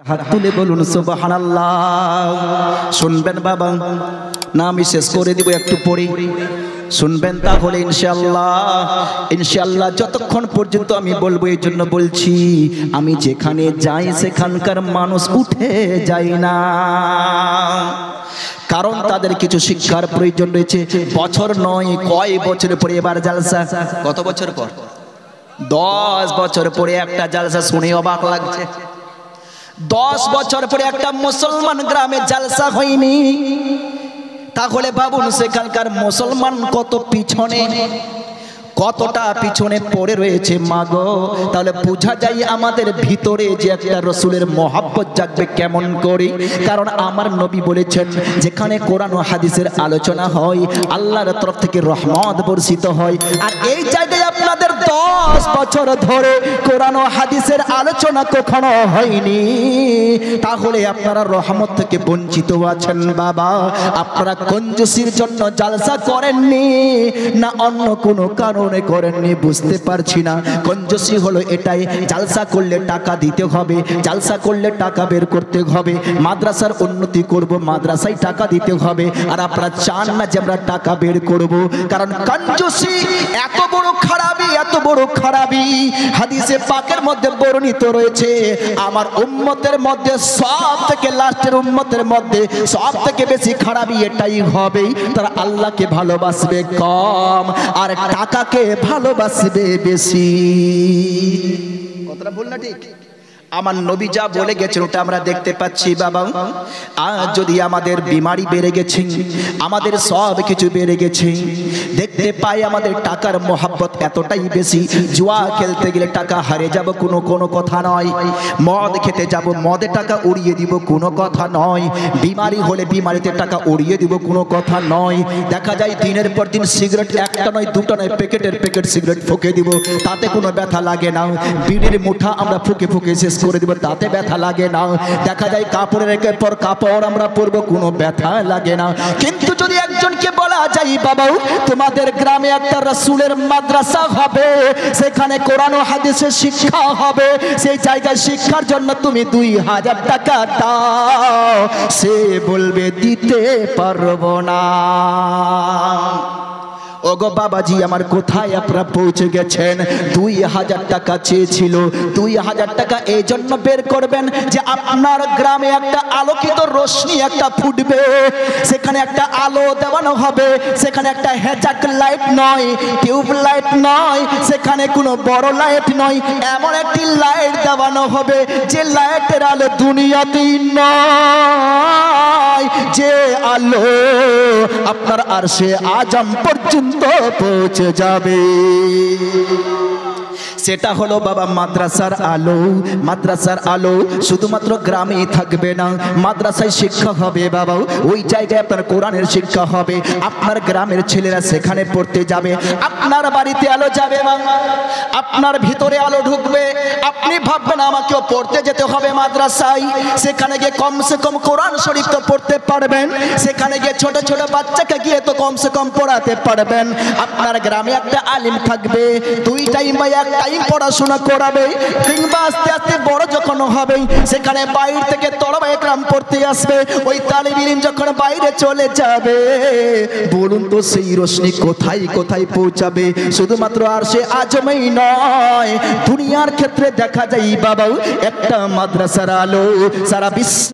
হাত তুলে বলুন সুবহানাল্লাহ। শুনবেন বাবা, না আমি শেষ করে দিব একটু পরে, শুনবেন তাহলে ইনশাআল্লাহ। ইনশাআল্লাহ যতক্ষণ পর্যন্ত আমি বলবো এই জন্য বলছি, আমি যেখানে যাই সেখানকার মানুষ উঠে যায় না, কারণ তাদের কিছু শিক্ষার প্রয়োজন রয়েছে। বছর নয়, কয় বছর পরে এবার জালসা, কত বছর পর? 10 বছর পরে একটা জালসা, শুনে অবাক লাগছে। 10 বছর পরে একটা মুসলমান গ্রামে জালসা হয়নি, তাহলে ভাবুন সেখানকার মুসলমান কত পিছনে, কতটা পিছনে পড়ে রয়েছে মাগো। তাহলে বোঝা যায় আমাদের ভিতরে যে একটা রসুলের মহব্বত জাগবে কেমন করে। কারণ আমার নবী বলেছেন, যেখানে কোরআন ও হাদিসের আলোচনা হয় আল্লাহর তরফ থেকে রহমত বর্ষিত হয়। আর এই জায়গায় আপনাদের 10 বছর ধরে কোরআন ও হাদিসের আলোচনা কখনো হয়নি, তাহলে আপনারা রহমত থেকে বঞ্চিত আছেন বাবা। আপনারা কঞ্জুসির জন্য জালসা করেননি না অন্য কোনো কারণ করেননি, বুঝতে পারছি না। কঞ্জুসি হলো এটাই, জালসা করলে টাকা দিতে হবে, জালসা করলে টাকা বের করতে হবে, মাদ্রাসার উন্নতি করব, মাদ্রাসায় টাকা দিতে হবে। আর আপনারা চান না যে আমরা টাকা বের করব, কারণ কঞ্জুসি এত বড় খারাপি, এত বড় খারাপি। হাদিসে পাকের মধ্যে বর্ণিত রয়েছে, আমার উম্মতের মধ্যে সব থেকে লাস্টের উম্মতের মধ্যে সব থেকে বেশি খারাপি এটাই হবে, তারা আল্লাহকে ভালোবাসবে কম আর টাকাকে ভালোবাসবে বেশি। কথাটা ভুল না ঠিক? আমার নবী যা বলে গেছেন ওটা আমরা দেখতে পাচ্ছি বাবা। আজ যদি আমাদের বিমারি বেড়ে গেছে, আমাদের সব কিছু বেড়ে গেছে, দেখতে পাই আমাদের টাকার মহব্বত এতটাই বেশি, জুয়া খেলতে গেলে টাকা হারিয়ে যাব কোনো কথা নয়, মদ খেতে যাব মদে টাকা উড়িয়ে দিব কোনো কথা নয়, বিমারি হলে বিমারিতে টাকা উড়িয়ে দিব কোনো কথা নয়। দেখা যায় দিনের পর দিন সিগারেট একটা নয় দুটো নয় প্যাকেটের প্যাকেট সিগারেট ফুঁকে দিব, তাতে কোনো ব্যথা লাগে না। বিড়ির মুঠা আমরা ফুঁকে ফুঁকে শেষ করে দিব, তাতে ব্যথা লাগে না। দেখা যায় কাপড়ের একের পর কাপড় আমরা পরবো, কোনো ব্যথা লাগে না। কিন্তু যদি একজনকে বলা যায় বাবা তোমাদের গ্রামে একটা রাসূলের মাদ্রাসা হবে, সেখানে কোরআন ও হাদিসের শিক্ষা হবে, সেই জায়গায় শিক্ষার জন্য তুমি 2000 টাকা দাও, সে বলবে দিতে পারবো না। ওগো বাবাজি আমার, কোথায় আপনারা পৌঁছে গেছেন? 2000 টাকা চেয়েছিল, 2000 টাকা এই জন্য বের করবেন যে আপনার গ্রামে একটা আলোকিত রশ্মি একটা ফুটবে, সেখানে একটা আলো দেওয়ানো হবে, সেখানে একটা হ্যাজাক লাইট নয়, টিউব লাইট নয়, সেখানে কোনো বড় লাইট নয়, এমন একটি লাইট দেওয়ানো হবে যে লাইটের আলো দুনিয়াতেই নয়, যে আলো আপনার আরশে আজম পর্যন্ত পৌঁছে যাবে। সেটা হলো বাবা মাদ্রাসার আলো। মাদ্রাসার আলো শুধুমাত্র গ্রামেই থাকবে না, মাদ্রাসায় শিক্ষা হবে বাবা, ওই জায়গায় আপনার কোরআনের শিক্ষা হবে, আপনার গ্রামের ছেলেরা সেখানে পড়তে যাবে, আপনার বাড়িতে আলো যাবে বাবা, আপনার ভিতরে আলো ঢুকবে। আপনি ভাববেন আমাকেও পড়তে যেতে হবে মাদ্রাসায়, সেখানে গিয়ে কমসে কম কোরআন শরীফ তো পড়তে পারবেন, সেখানে গিয়ে ছোট ছোট বাচ্চাকে গিয়ে তো কমসে কম পড়াতে পারবেন। আপনার গ্রামে একটা আলিম থাকবে, 2 টাইম বা 1 টাইম পড়াশোনা করাবে, কিংবা আস্তে আস্তে বড় যখন হবে সেখানে বাইরে থেকে তলবা একরাম পড়তে আসবে, ওই তালিব ইলম যখন বাইরে চলে যাবে, বলুন তো সেই রোশনি কোথায় কোথায় পৌঁছাবে? শুধুমাত্র আরশে আজমেই নয়, দুনিয়ার ক্ষেত্রে দেখা যায় বাবা একটা মাদ্রাসার আলো সারা বিশ্ব